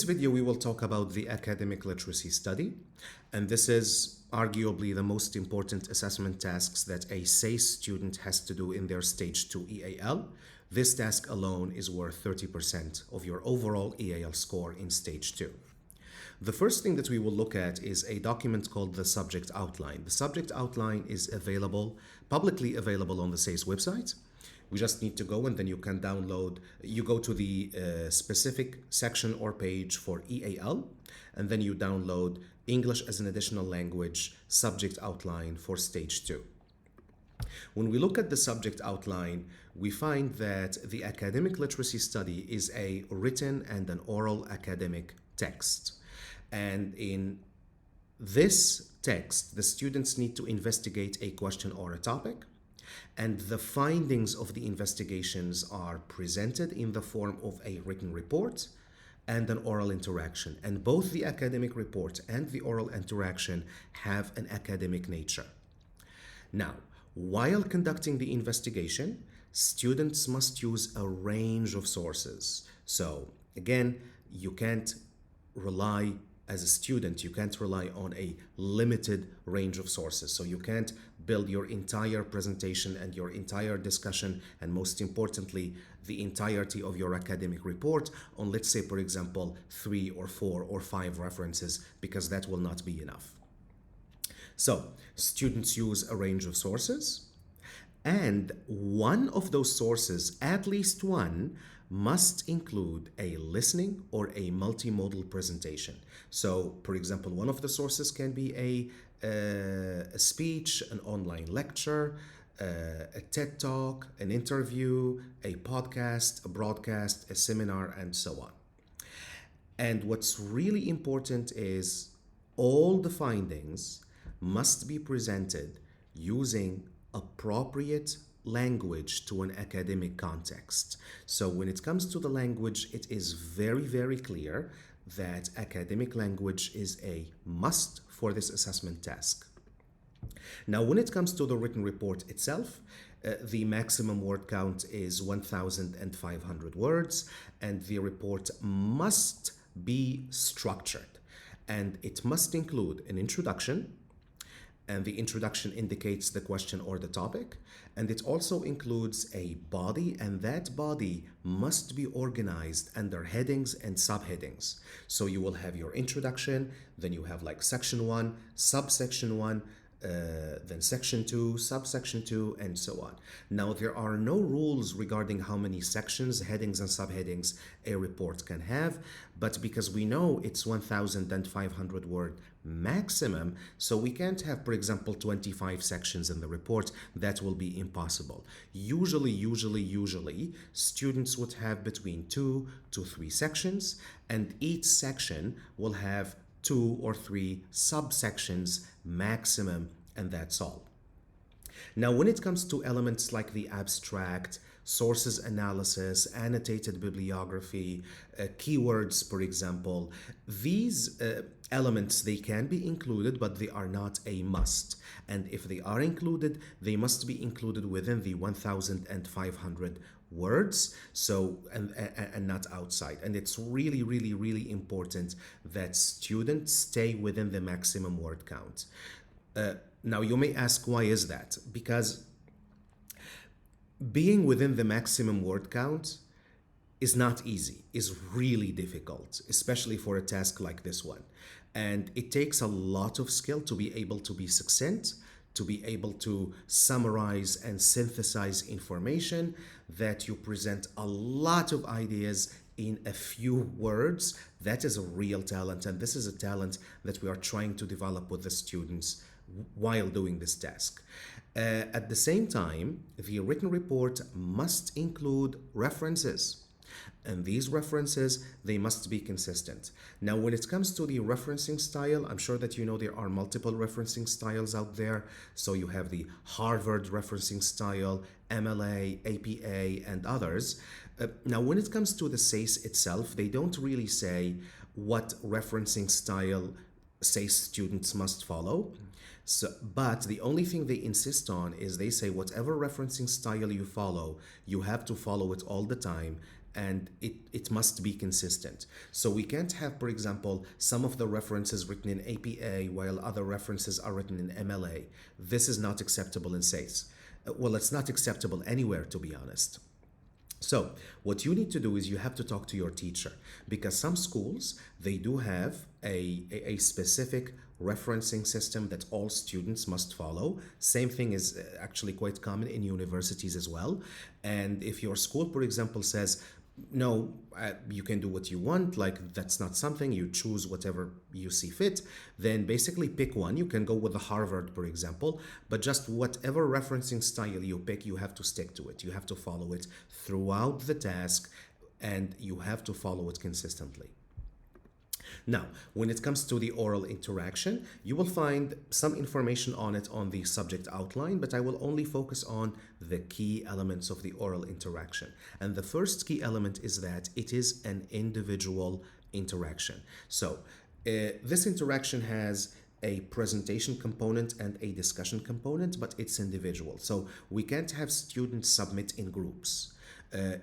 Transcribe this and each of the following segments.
In this video, we will talk about the academic literacy study, and this is arguably the most important assessment tasks that a SACE student has to do in their Stage 2 EAL. This task alone is worth 30% of your overall EAL score in Stage 2. The first thing that we will look at is a document called the subject outline. The subject outline is publicly available on the SACE website. We just need to go and then you can download, you go to the specific section or page for EAL, and then you download English as an additional language subject outline for Stage 2. When we look at the subject outline, we find that the academic literacy study is a written and an oral academic text. And in this text, the students need to investigate a question or a topic, and the findings of the investigations are presented in the form of a written report and an oral interaction. And both the academic report and the oral interaction have an academic nature. Now, while conducting the investigation, students must use a range of sources. So again, as a student, you can't rely on a limited range of sources. So you can't build your entire presentation and your entire discussion, and most importantly, the entirety of your academic report on, let's say, for example, 3 or 4 or 5 references, because that will not be enough. So students use a range of sources, and one of those sources, at least one, must include a listening or a multimodal presentation. So, for example, one of the sources can be a speech, an online lecture, a TED Talk, an interview, a podcast, a broadcast, a seminar, and so on. And what's really important is all the findings must be presented using appropriate language to an academic context. So when it comes to the language, it is very, very clear that academic language is a must for this assessment task. Now, when it comes to the written report itself, the maximum word count is 1,500 words, and the report must be structured, and it must include an introduction, and the introduction indicates the question or the topic, and it also includes a body, and that body must be organized under headings and subheadings. So you will have your introduction, then you have like section 1, subsection 1, then section 2, subsection 2, and so on. Now, there are no rules regarding how many sections, headings, and subheadings a report can have, but because we know it's 1,500 word maximum, so we can't have, for example, 25 sections in the report. That will be impossible. Usually, students would have between 2 to 3 sections, and each section will have 2 or 3 subsections maximum, and that's all. Now, when it comes to elements like the abstract, sources analysis, annotated bibliography, keywords, for example, these elements, they can be included, but they are not a must. And if they are included, they must be included within the 1,500 words, so and not outside. And it's really important that students stay within the maximum word count. Now, you may ask, why is that? Because being within the maximum word count is not easy, is really difficult, especially for a task like this one. And it takes a lot of skill to be able to be succinct, to be able to summarize and synthesize information, that you present a lot of ideas in a few words. That is a real talent, and this is a talent that we are trying to develop with the students while doing this task. At the same time, the written report must include references, and these references, they must be consistent. Now, when it comes to the referencing style, I'm sure that you know there are multiple referencing styles out there. So you have the Harvard referencing style, MLA, APA, and others. Now, when it comes to the SACE itself, they don't really say what referencing style SACE students must follow. But the only thing they insist on is they say whatever referencing style you follow, you have to follow it all the time, and it must be consistent. So we can't have, for example, some of the references written in APA while other references are written in MLA. This is not acceptable in SACE. Well, it's not acceptable anywhere, to be honest. So what you need to do is you have to talk to your teacher, because some schools, they do have a specific referencing system that all students must follow. Same thing is actually quite common in universities as well. And if your school, for example, says, no, you can do what you want, like that's not something, you choose whatever you see fit, then basically pick one. You can go with the Harvard, for example, but just whatever referencing style you pick, you have to stick to it. You have to follow it throughout the task, and you have to follow it consistently. Now, when it comes to the oral interaction, you will find some information on it on the subject outline, but I will only focus on the key elements of the oral interaction. And the first key element is that it is an individual interaction. So, this interaction has a presentation component and a discussion component, but it's individual. So we can't have students submit in groups.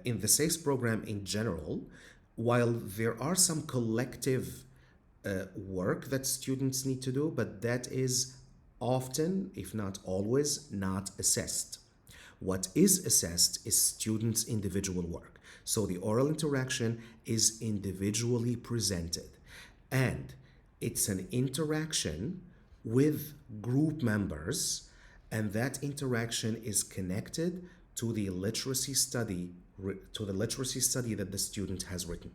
In the SACE program in general, while there are some collective work that students need to do, but that is often, if not always, not assessed. What is assessed is students' individual work. So the oral interaction is individually presented, and it's an interaction with group members, and that interaction is connected to the literacy study that the student has written.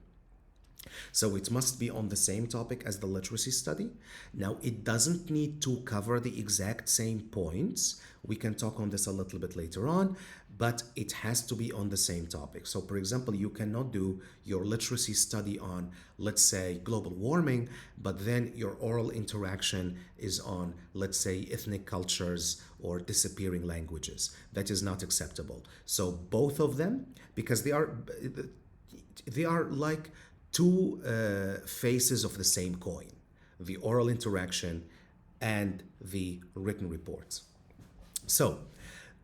So it must be on the same topic as the literacy study. Now, it doesn't need to cover the exact same points. We can talk on this a little bit later on, but it has to be on the same topic. So, for example, you cannot do your literacy study on, let's say, global warming, but then your oral interaction is on, let's say, ethnic cultures or disappearing languages. That is not acceptable. So both of them, because they are like two faces of the same coin, the oral interaction and the written reports. So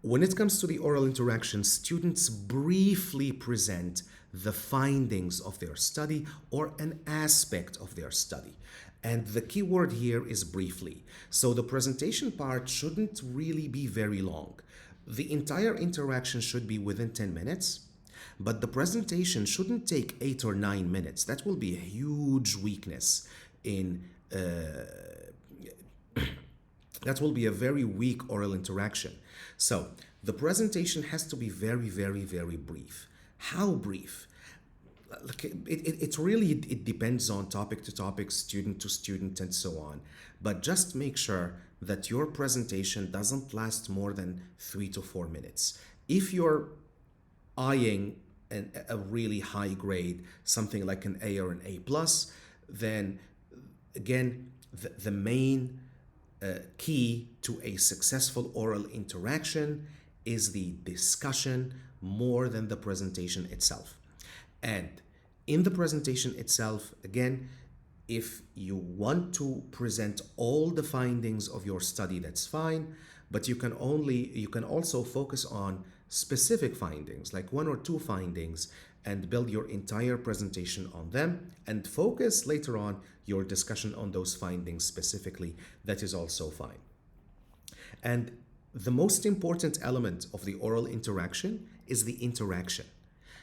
when it comes to the oral interaction, students briefly present the findings of their study or an aspect of their study. And the key word here is briefly. So the presentation part shouldn't really be very long. The entire interaction should be within 10 minutes. But the presentation shouldn't take 8 or 9 minutes. That will be a huge weakness in, that will be a very weak oral interaction. So the presentation has to be very, very, very brief. How brief? It depends on topic to topic, student to student, and so on. But just make sure that your presentation doesn't last more than 3 to 4 minutes. If you're eyeing a really high grade, something like an A or an A plus, then again, the main key to a successful oral interaction is the discussion more than the presentation itself. And in the presentation itself, again, if you want to present all the findings of your study, that's fine, but you can also focus on specific findings, like 1 or 2 findings, and build your entire presentation on them, and focus later on your discussion on those findings specifically. That is also fine. And the most important element of the oral interaction is the interaction.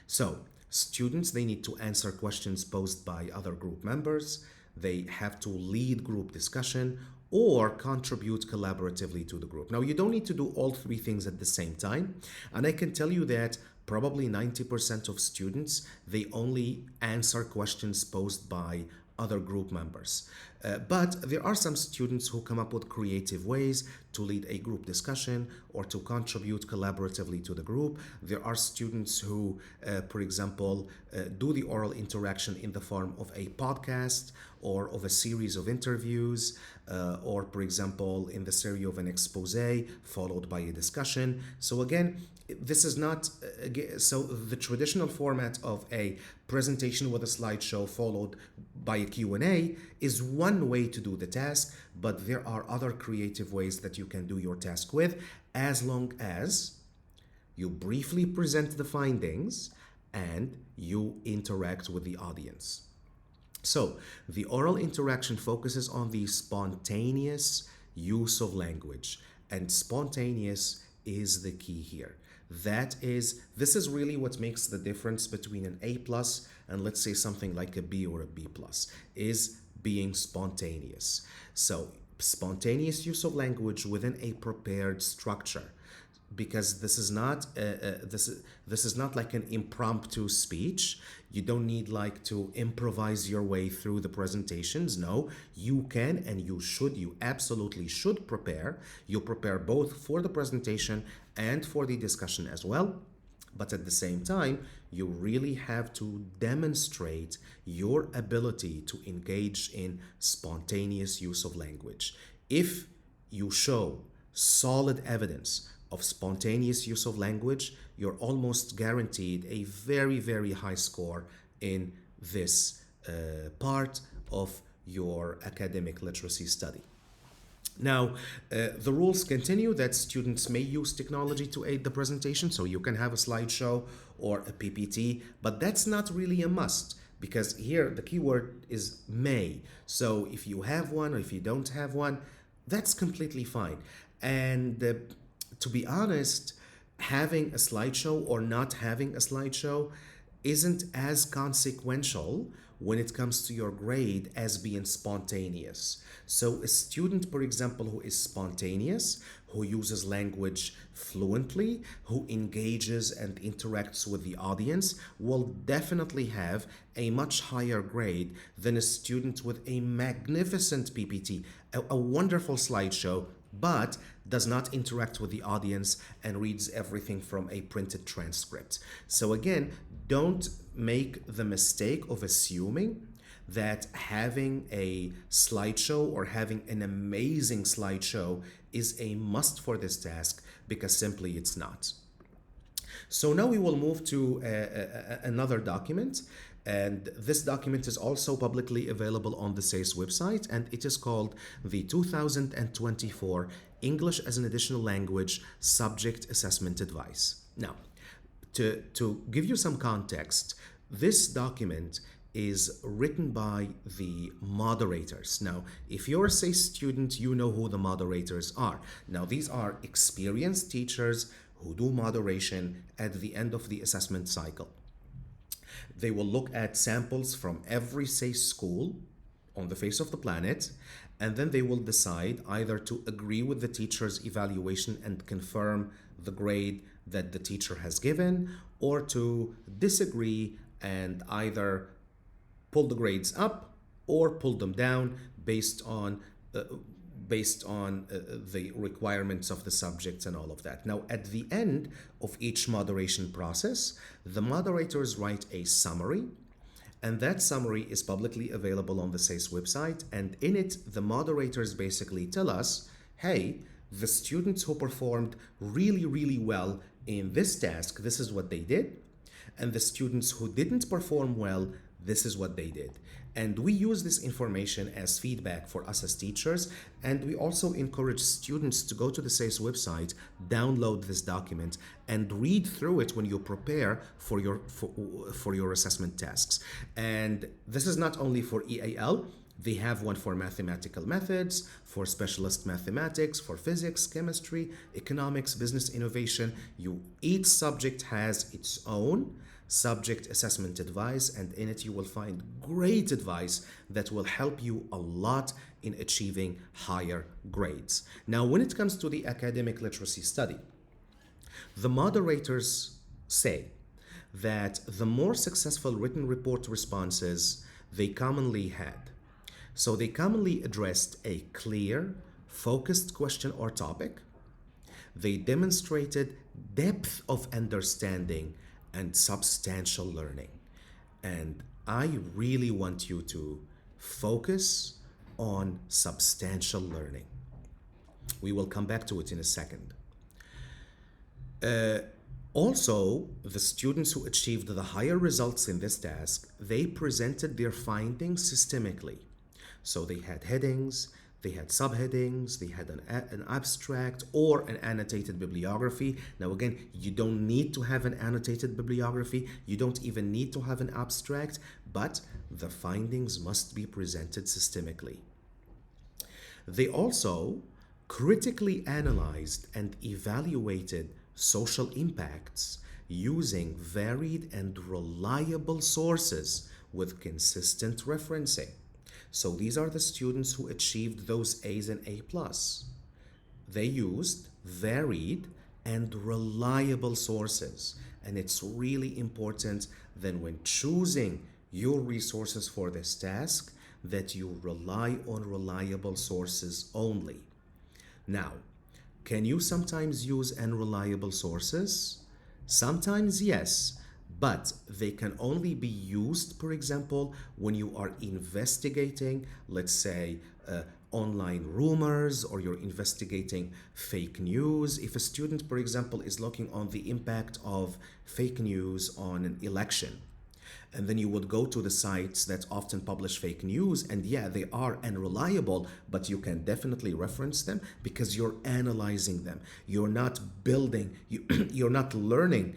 So students, they need to answer questions posed by other group members. They have to lead group discussion or contribute collaboratively to the group. Now, you don't need to do all 3 things at the same time. And I can tell you that probably 90% of students, they only answer questions posed by other group members. But there are some students who come up with creative ways to lead a group discussion or to contribute collaboratively to the group. There are students who, for example, do the oral interaction in the form of a podcast or of a series of interviews, or, for example, in the series of an expose followed by a discussion. So again, this is not, so the traditional format of a presentation with a slideshow followed by a Q&A is one way to do the task, but there are other creative ways that you can do your task with, as long as you briefly present the findings and you interact with the audience. So, the oral interaction focuses on the spontaneous use of language, and spontaneous is the key here. This is really what makes the difference between an A plus and let's say something like a B or a B plus, is being spontaneous. So, spontaneous use of language within a prepared structure, because this is not like an impromptu speech. You don't need like to improvise your way through the presentations. No, you can and you absolutely should prepare. You prepare both for the presentation and for the discussion as well. But at the same time, you really have to demonstrate your ability to engage in spontaneous use of language. If you show solid evidence of spontaneous use of language, you're almost guaranteed a very, very high score in this part of your academic literacy study. Now, the rules continue that students may use technology to aid the presentation, so you can have a slideshow or a PPT, but that's not really a must, because here the keyword is may. So if you have one or if you don't have one, that's completely fine. And to be honest, having a slideshow or not having a slideshow isn't as consequential when it comes to your grade as being spontaneous. So a student, for example, who is spontaneous, who uses language fluently, who engages and interacts with the audience, will definitely have a much higher grade than a student with a magnificent PPT, a wonderful slideshow, but does not interact with the audience and reads everything from a printed transcript. So again, don't make the mistake of assuming that having a slideshow or having an amazing slideshow is a must for this task, because simply it's not. So now we will move to another document. And this document is also publicly available on the SACE website, and it is called the 2024 English as an Additional Language Subject Assessment Advice. Now, to give you some context, this document is written by the moderators. Now, if you're a SACE student, you know who the moderators are. Now, these are experienced teachers who do moderation at the end of the assessment cycle. They will look at samples from every SACE school on the face of the planet, and then they will decide either to agree with the teacher's evaluation and confirm the grade that the teacher has given, or to disagree and either pull the grades up or pull them down based on the requirements of the subjects and all of that. Now, at the end of each moderation process, the moderators write a summary, and that summary is publicly available on the SACE website. And in it, the moderators basically tell us, hey, the students who performed really, really well in this task, this is what they did. And the students who didn't perform well, this is what they did. And we use this information as feedback for us as teachers, and we also encourage students to go to the SACE website, download this document, and read through it when you prepare for your assessment tasks. And this is not only for EAL, they have one for mathematical methods, for specialist mathematics, for physics, chemistry, economics, business innovation. Each subject has its own subject assessment advice, and in it you will find great advice that will help you a lot in achieving higher grades. Now, when it comes to the academic literacy study, the moderators say that the more successful written report responses they commonly had. So they commonly addressed a clear, focused question or topic. They demonstrated depth of understanding and substantial learning. And I really want you to focus on substantial learning. We will come back to it in a second. Also, the students who achieved the higher results in this task, they presented their findings systemically. So they had headings, They had subheadings, they had an abstract or an annotated bibliography. Now again, you don't need to have an annotated bibliography, you don't even need to have an abstract, but the findings must be presented systemically. They also critically analyzed and evaluated social impacts using varied and reliable sources with consistent referencing. So these are the students who achieved those A's and A+. They used varied and reliable sources. And it's really important that when choosing your resources for this task, that you rely on reliable sources only. Now, can you sometimes use unreliable sources? Sometimes yes, but they can only be used, for example, when you are investigating, let's say, online rumors, or you're investigating fake news. If a student, for example, is looking on the impact of fake news on an election, and then you would go to the sites that often publish fake news, and yeah, they are unreliable, but you can definitely reference them because you're analyzing them. You're not building, you're not learning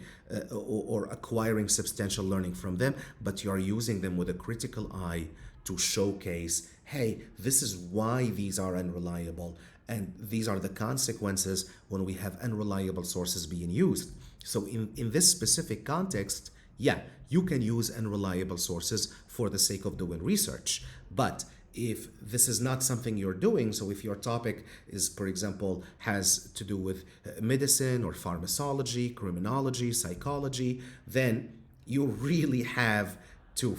or acquiring substantial learning from them, but you're using them with a critical eye to showcase, hey, this is why these are unreliable, and these are the consequences when we have unreliable sources being used. So in this specific context, yeah, you can use unreliable sources for the sake of doing research. But if this is not something you're doing, so if your topic is, for example, has to do with medicine or pharmacology, criminology, psychology, then you really have to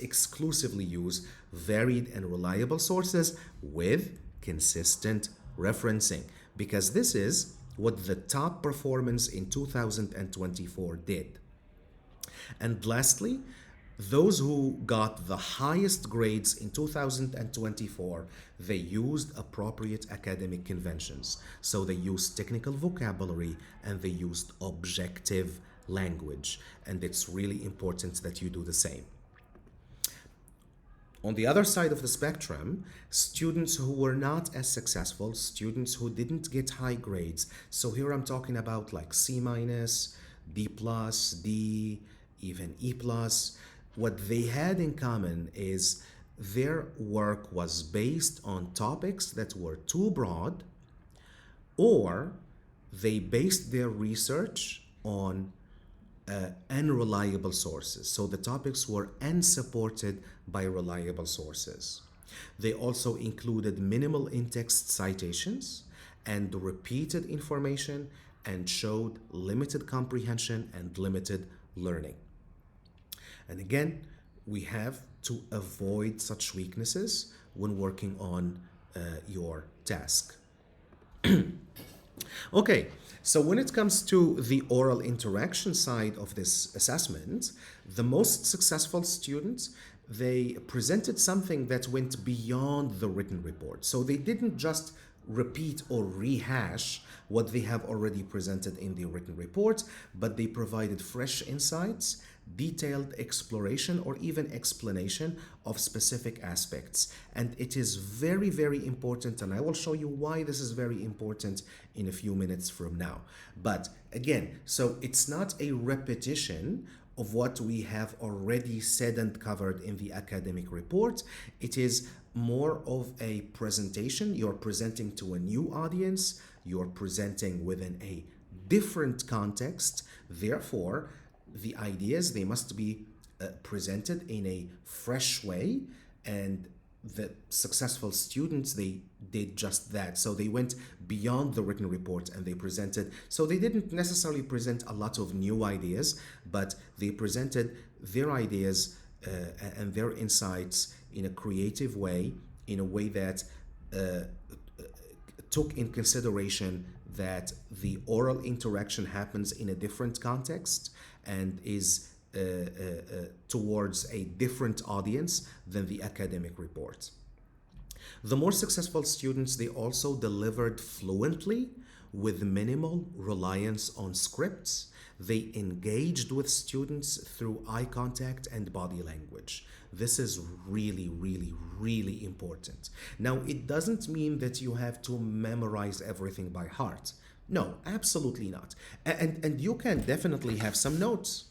exclusively use varied and reliable sources with consistent referencing, because this is what the top performance in 2024 did. And lastly, those who got the highest grades in 2024, they used appropriate academic conventions. So they used technical vocabulary and they used objective language. And it's really important that you do the same. On the other side of the spectrum, students who were not as successful, students who didn't get high grades. So here I'm talking about like C-, B+, D, even E+. What they had in common is their work was based on topics that were too broad, or they based their research on unreliable sources. So the topics were unsupported by reliable sources. They also included minimal in-text citations and repeated information, and showed limited comprehension and limited learning. And again, we have to avoid such weaknesses when working on your task. Okay, so when it comes to the oral interaction side of this assessment, the most successful students, they presented something that went beyond the written report. So they didn't just repeat or rehash what they have already presented in the written report, but they provided fresh insights, detailed exploration, or even explanation of specific aspects. And it is very, very important, and I will show you why this is very important in a few minutes from now. But again, so it's not a repetition of what we have already said and covered in the academic report. It is more of a presentation. You're presenting to a new audience, you're presenting within a different context. Therefore, the ideas, they must be presented in a fresh way, and the successful students, they did just that. So they went beyond the written report and they presented. So they didn't necessarily present a lot of new ideas, but they presented their ideas and their insights in a creative way, in a way that took in consideration that the oral interaction happens in a different context and is towards a different audience than the academic report. The more successful students, they also delivered fluently with minimal reliance on scripts. they engaged with students through eye contact and body language. This is really, really, really important. Now, it doesn't mean that you have to memorize everything by heart. No, absolutely not. And you can definitely have some notes.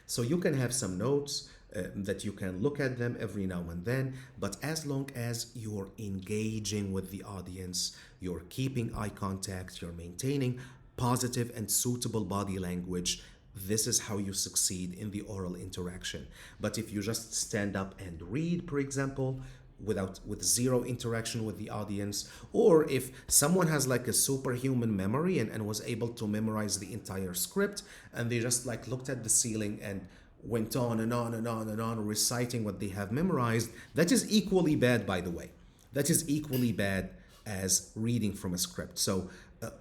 So you can have some notes that you can look at them every now and then, but as long as you're engaging with the audience, you're keeping eye contact, you're maintaining positive and suitable body language, this is how you succeed in the oral interaction. But if you just stand up and read, for example, with zero interaction with the audience, or if someone has like a superhuman memory and was able to memorize the entire script, and they just like looked at the ceiling and went on and on and on and on reciting what they have memorized, that is equally bad, by the way. That is equally bad as reading from a script. So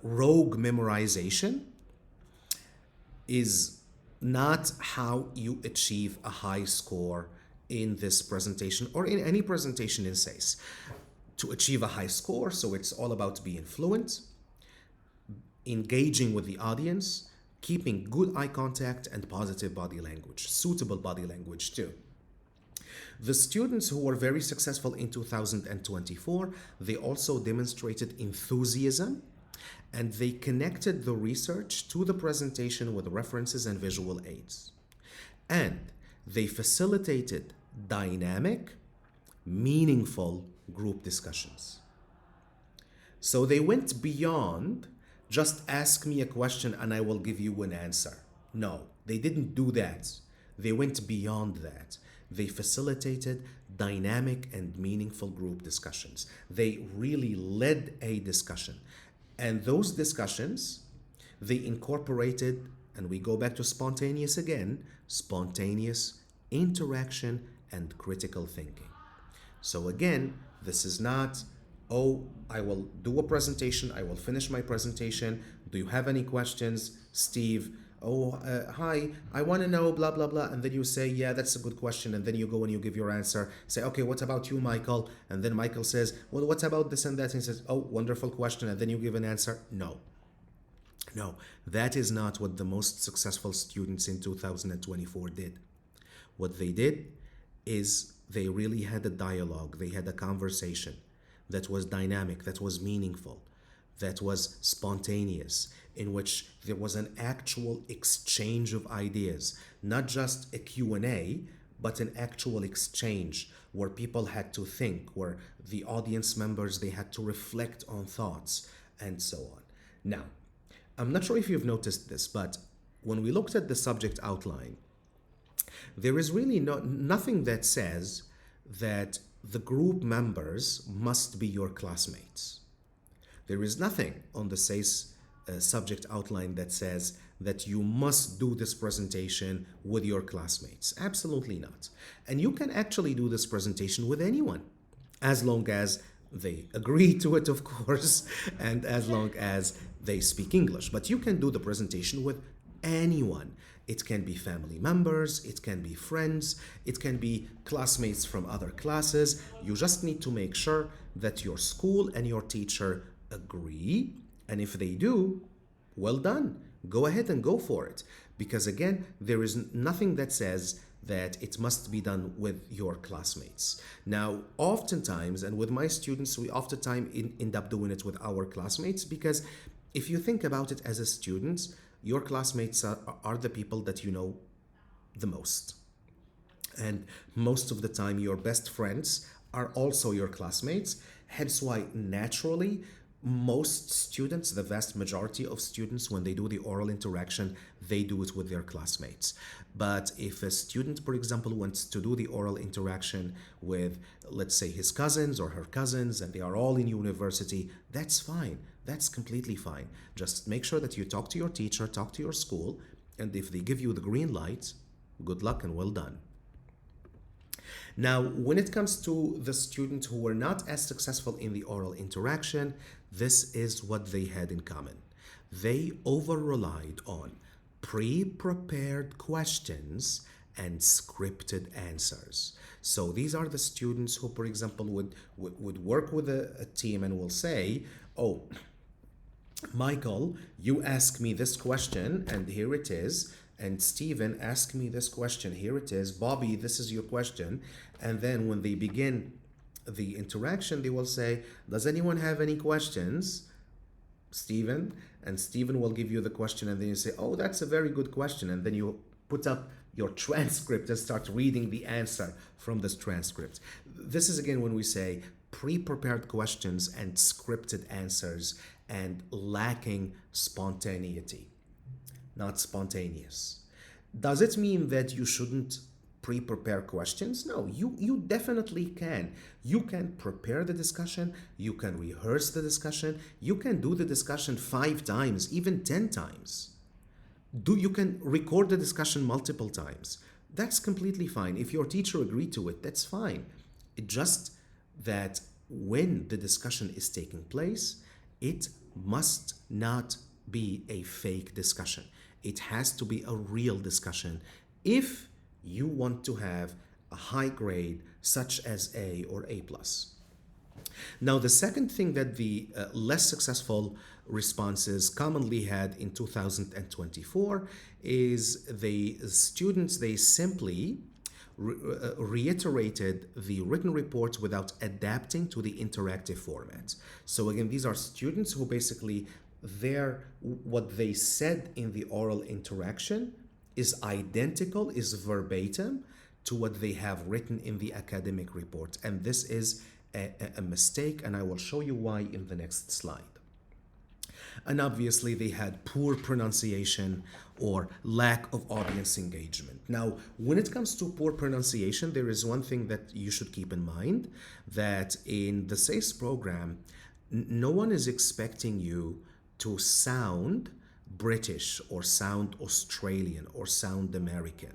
rogue memorization is not how you achieve a high score in this presentation or in any presentation in SACE. To achieve a high score, so it's all about being fluent, engaging with the audience, keeping good eye contact and positive body language, suitable body language too. The students who were very successful in 2024, they also demonstrated enthusiasm, and they connected the research to the presentation with references and visual aids. And they facilitated dynamic, meaningful group discussions. So they went beyond just ask me a question and I will give you an answer. No, they didn't do that. They went beyond that. They facilitated dynamic and meaningful group discussions. They really led a discussion. And those discussions, they incorporated, and we go back to spontaneous again, spontaneous interaction and critical thinking. So again, this is not, oh, I will do a presentation, I will finish my presentation. Do you have any questions, Steve? Oh, hi, I want to know blah, blah, blah. And then you say, yeah, that's a good question. And then you go and you give your answer. Say, okay, what about you, Michael? And then Michael says, well, what about this and that? And he says, oh, wonderful question. And then you give an answer. No, that is not what the most successful students in 2024 did. What they did is they really had a dialogue. They had a conversation that was dynamic, that was meaningful, that was spontaneous, in which there was an actual exchange of ideas, not just a Q&A, but an actual exchange where people had to think, where the audience members, they had to reflect on thoughts and so on. Now, I'm not sure if you've noticed this, but when we looked at the subject outline, there is really nothing that says that the group members must be your classmates. There is nothing on the SACE subject outline that says that you must do this presentation with your classmates. Absolutely not. And you can actually do this presentation with anyone, as long as they agree to it, of course, and as long as they speak English. But you can do the presentation with anyone. It can be family members, it can be friends, it can be classmates from other classes. You just need to make sure that your school and your teacher agree. And if they do, well done. Go ahead and go for it. Because again, there is nothing that says that it must be done with your classmates. Now, oftentimes, and with my students, we oftentimes end up doing it with our classmates, because if you think about it as a student, your classmates are the people that you know the most. And most of the time, your best friends are also your classmates. Hence why, naturally, most students, the vast majority of students, when they do the oral interaction, they do it with their classmates. But if a student, for example, wants to do the oral interaction with, let's say, his cousins or her cousins, and they are all in university, that's fine. That's completely fine. Just make sure that you talk to your teacher, talk to your school, and if they give you the green light, good luck and well done. Now, when it comes to the students who were not as successful in the oral interaction, this is what they had in common. They over-relied on pre-prepared questions and scripted answers. So these are the students who, for example, would work with a team and will say, oh, Michael, you ask me this question, and here it is. And Stephen, ask me this question, here it is. Bobby, this is your question. And then when they begin the interaction, they will say, does anyone have any questions? Stephen, and Stephen will give you the question, and then you say, oh, that's a very good question. And then you put up your transcript and start reading the answer from this transcript. This is again when we say pre-prepared questions and scripted answers and lacking spontaneity, not spontaneous. Does it mean that you shouldn't pre-prepare questions? No, you definitely can. You can prepare the discussion, you can rehearse the discussion, you can do the discussion 5 times, even 10 times. You can record the discussion multiple times. That's completely fine. If your teacher agreed to it, that's fine. It just that when the discussion is taking place, it must not be a fake discussion. It has to be a real discussion if you want to have a high grade such as A or A+. Now, the second thing that the less successful responses commonly had in 2024 is the students, they simply reiterated the written report without adapting to the interactive format. So again, these are students who basically what they said in the oral interaction is identical, is verbatim to what they have written in the academic report. And this is a mistake, and I will show you why in the next slide. And obviously they had poor pronunciation or lack of audience engagement. Now, when it comes to poor pronunciation, there is one thing that you should keep in mind, that in the SACE program, no one is expecting you to sound British or sound Australian or sound American.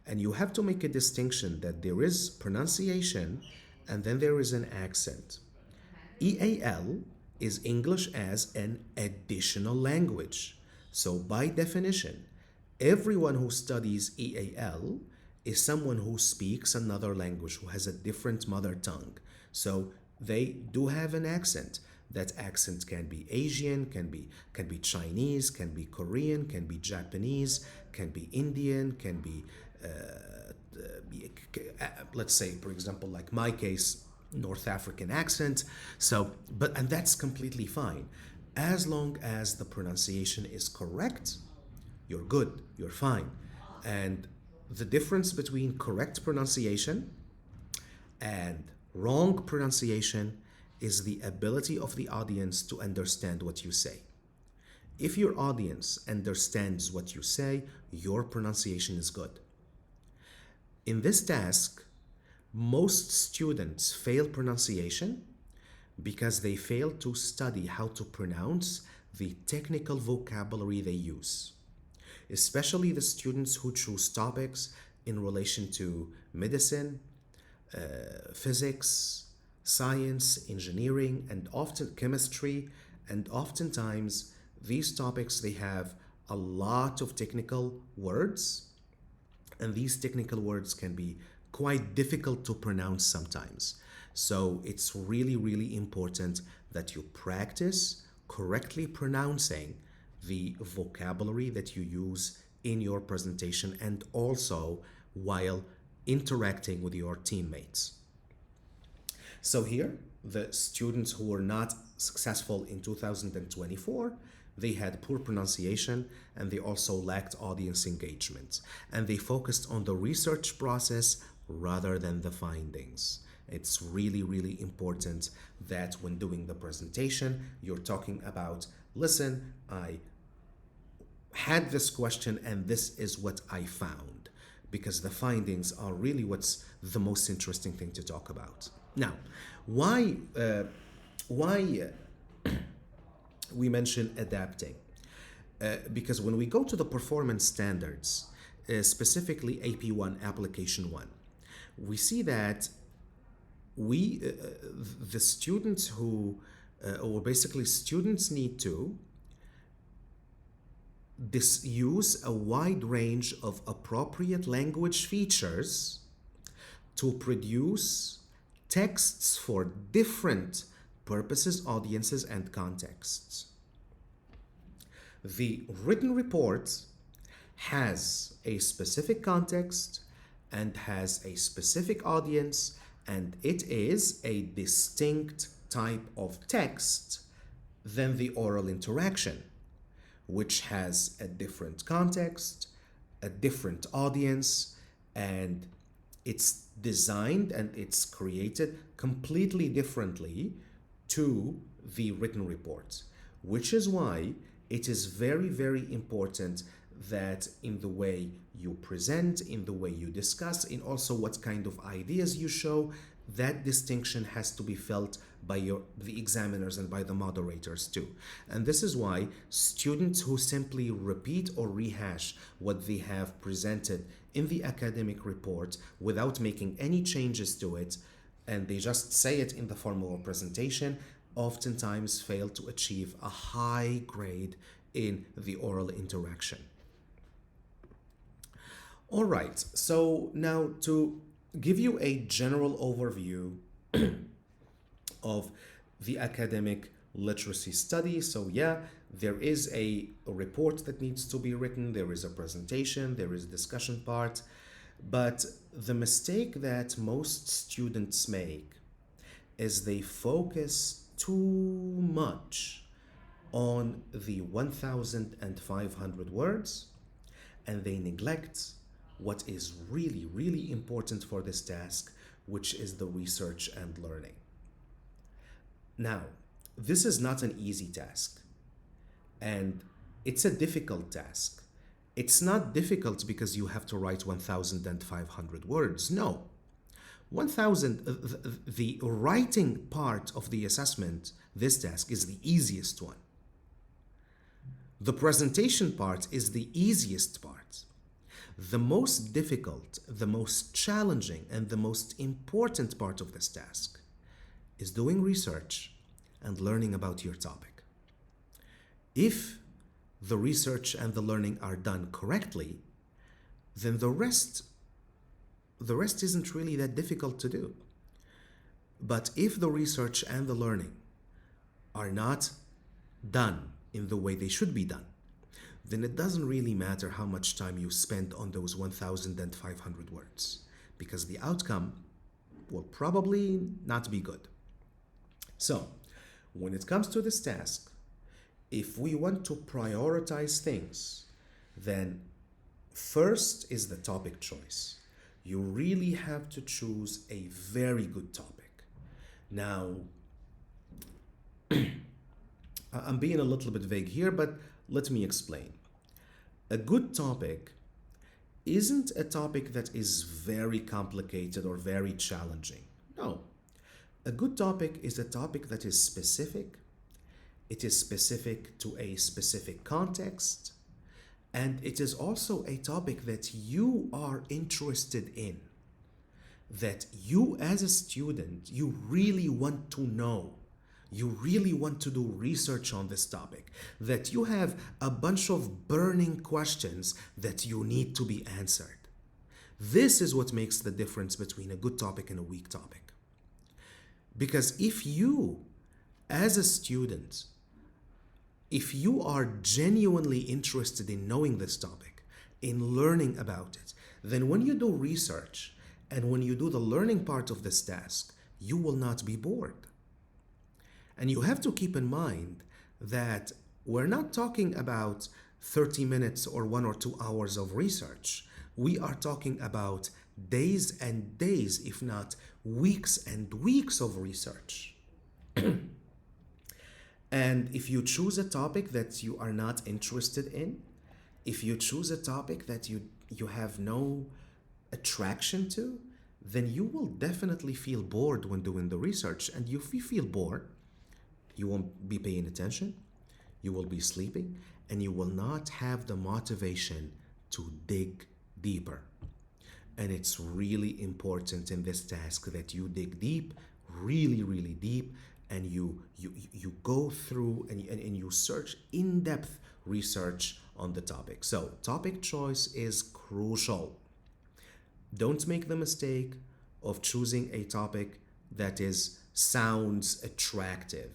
And you have to make a distinction that there is pronunciation and then there is an accent. EAL is English as an additional language. So by definition, everyone who studies EAL is someone who speaks another language, who has a different mother tongue. So they do have an accent. That accent can be Asian, can be Chinese, can be Korean, can be Japanese, can be Indian, can be let's say, for example, like my case, North African accent. So, and that's completely fine. As long as the pronunciation is correct, you're good, you're fine. And the difference between correct pronunciation and wrong pronunciation is the ability of the audience to understand what you say. If your audience understands what you say, your pronunciation is good. In this task, most students fail pronunciation because they fail to study how to pronounce the technical vocabulary they use, especially the students who choose topics in relation to medicine, physics, science, engineering, and often chemistry. And oftentimes these topics, they have a lot of technical words, and these technical words can be quite difficult to pronounce sometimes. So it's really, really important that you practice correctly pronouncing the vocabulary that you use in your presentation and also while interacting with your teammates. So here, the students who were not successful in 2024, they had poor pronunciation and they also lacked audience engagement. And they focused on the research process rather than the findings. It's really, really important that when doing the presentation, you're talking about, listen, I had this question and this is what I found, because the findings are really what's the most interesting thing to talk about. Now, why we mention adapting? Because when we go to the performance standards, specifically AP1, Application 1, we see that the students who, or basically students need to use a wide range of appropriate language features to produce texts for different purposes, audiences, and contexts. The written report has a specific context and has a specific audience, and it is a distinct type of text than the oral interaction, which has a different context, a different audience, and it's designed and it's created completely differently to the written report, which is why it is very, very important that in the way you present, in the way you discuss, in also what kind of ideas you show, that distinction has to be felt by the examiners and by the moderators too. And this is why students who simply repeat or rehash what they have presented in the academic report without making any changes to it, and they just say it in the formal presentation, oftentimes fail to achieve a high grade in the oral interaction. All right, so now to give you a general overview of the academic literacy study. So yeah, there is a report that needs to be written, there is a presentation, there is a discussion part, but the mistake that most students make is they focus too much on the 1,500 words and they neglect what is really, really important for this task, which is the research and learning. Now, this is not an easy task, and it's a difficult task. It's not difficult because you have to write 1,500 words. No. 1,000, the writing part of the assessment, this task, is the easiest one. The presentation part is the easiest part. The most difficult, the most challenging, and the most important part of this task is doing research and learning about your topic. If the research and the learning are done correctly, then the rest isn't really that difficult to do. But if the research and the learning are not done in the way they should be done, then it doesn't really matter how much time you spend on those 1,500 words, because the outcome will probably not be good. So, when it comes to this task, if we want to prioritize things, then first is the topic choice. You really have to choose a very good topic. Now, I'm being a little bit vague here, but let me explain. A good topic isn't a topic that is very complicated or very challenging. No. A good topic is a topic that is specific. It is specific to a specific context. And it is also a topic that you are interested in, that you as a student, you really want to know. You really want to do research on this topic, that you have a bunch of burning questions that you need to be answered. This is what makes the difference between a good topic and a weak topic. Because if you, as a student, if you are genuinely interested in knowing this topic, in learning about it, then when you do research and when you do the learning part of this task, you will not be bored. And you have to keep in mind that we're not talking about 30 minutes or 1 or 2 hours of research. We are talking about days and days, if not weeks and weeks of research. And if you choose a topic that you are not interested in, if you choose a topic that you have no attraction to, then you will definitely feel bored when doing the research. And if you feel bored, you won't be paying attention, you will be sleeping, and you will not have the motivation to dig deeper. And it's really important in this task that you dig deep, really, really deep, and you go through and you search in-depth research on the topic. So topic choice is crucial. Don't make the mistake of choosing a topic that sounds attractive,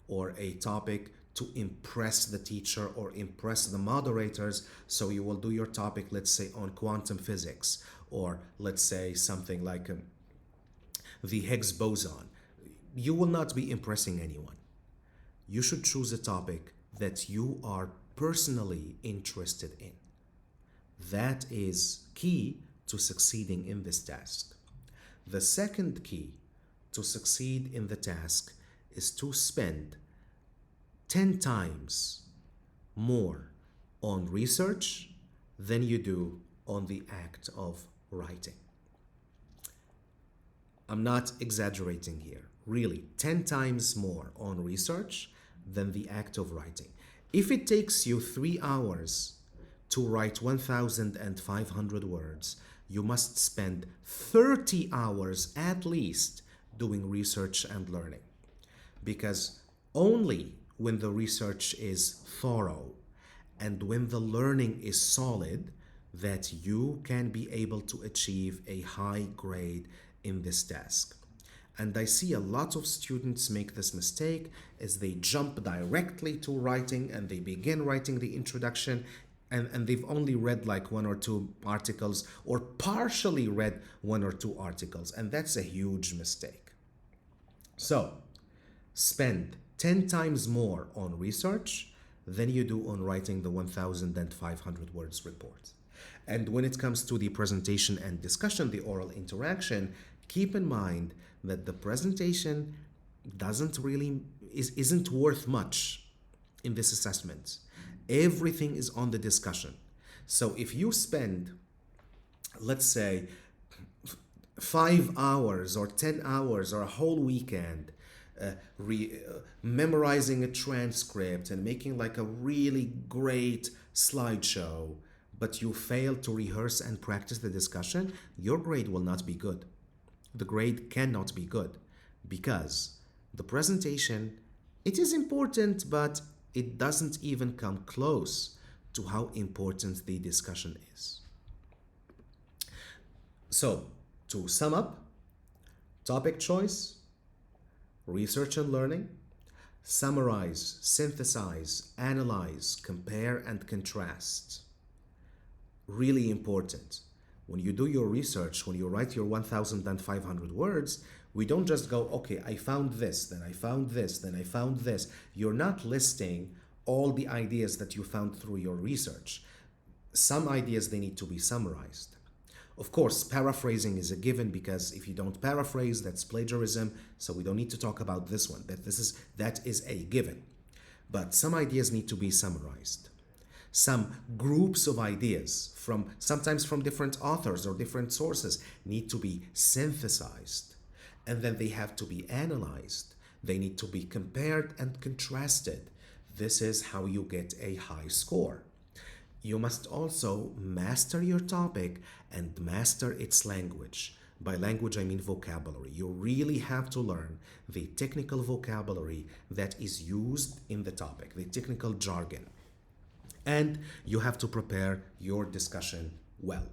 or a topic to impress the teacher or impress the moderators. So you will do your topic, let's say, on quantum physics, or let's say something like the Higgs boson. You will not be impressing anyone. You should choose a topic that you are personally interested in. That is key to succeeding in this task. The second key to succeed in the task is to spend 10 times more on research than you do on the act of writing. I'm not exaggerating here. Really, 10 times more on research than the act of writing. If it takes you 3 hours to write 1,500 words, you must spend 30 hours at least doing research and learning. Because only when the research is thorough and when the learning is solid that you can be able to achieve a high grade in this task. And I see a lot of students make this mistake as they jump directly to writing and they begin writing the introduction, and they've only read like 1 or 2 articles or partially read 1 or 2 articles, and that's a huge mistake. So spend 10 times more on research than you do on writing the 1,500 words report. And when it comes to the presentation and discussion, the oral interaction, keep in mind that the presentation isn't worth much in this assessment. Everything is on the discussion. So if you spend, let's say, 5 hours or 10 hours or a whole weekend memorizing a transcript and making like a really great slideshow, but you fail to rehearse and practice the discussion, your grade will not be good. The grade cannot be good because the presentation, it is important, but it doesn't even come close to how important the discussion is. So, to sum up, topic choice, research and learning, summarize, synthesize, analyze, compare and contrast. Really important. When you do your research, when you write your 1,500 words, we don't just go, okay, I found this, then I found this, then I found this. You're not listing all the ideas that you found through your research. Some ideas, they need to be summarized. Of course, paraphrasing is a given because if you don't paraphrase, that's plagiarism, so we don't need to talk about this one. That is a given. But some ideas need to be summarized. Some groups of ideas, sometimes from different authors or different sources, need to be synthesized. And then they have to be analyzed. They need to be compared and contrasted. This is how you get a high score. You must also master your topic and master its language. By language, I mean vocabulary. You really have to learn the technical vocabulary that is used in the topic, the technical jargon. And you have to prepare your discussion well.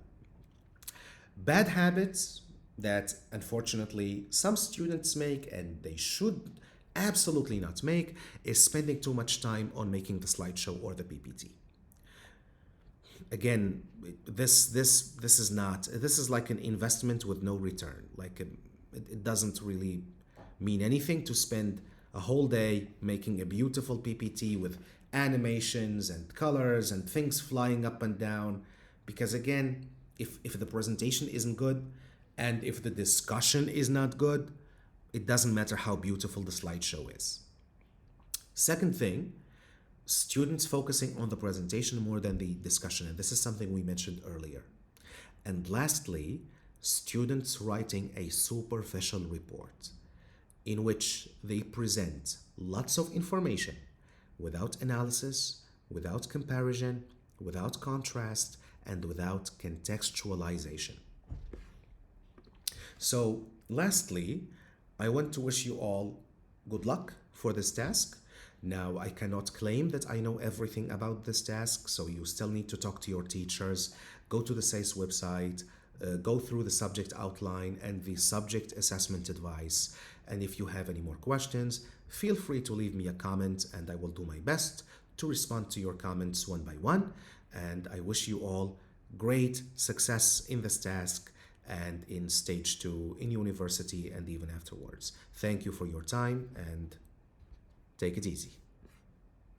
Bad habits that unfortunately some students make, and they should absolutely not make, is spending too much time on making the slideshow or the PPT. Again, this is like an investment with no return. It doesn't really mean anything to spend a whole day making a beautiful PPT with animations and colors and things flying up and down, because again, if the presentation isn't good and if the discussion is not good, it doesn't matter how beautiful the slideshow is. Second thing, students focusing on the presentation more than the discussion, and this is something we mentioned earlier. And lastly, students writing a superficial report in which they present lots of information without analysis, without comparison, without contrast, and without contextualization. So lastly, I want to wish you all good luck for this task. Now, I cannot claim that I know everything about this task, so you still need to talk to your teachers, go to the SACE website, go through the subject outline and the subject assessment advice. And if you have any more questions, feel free to leave me a comment and I will do my best to respond to your comments one by one. And I wish you all great success in this task and in stage 2 in university and even afterwards. Thank you for your time and take it easy.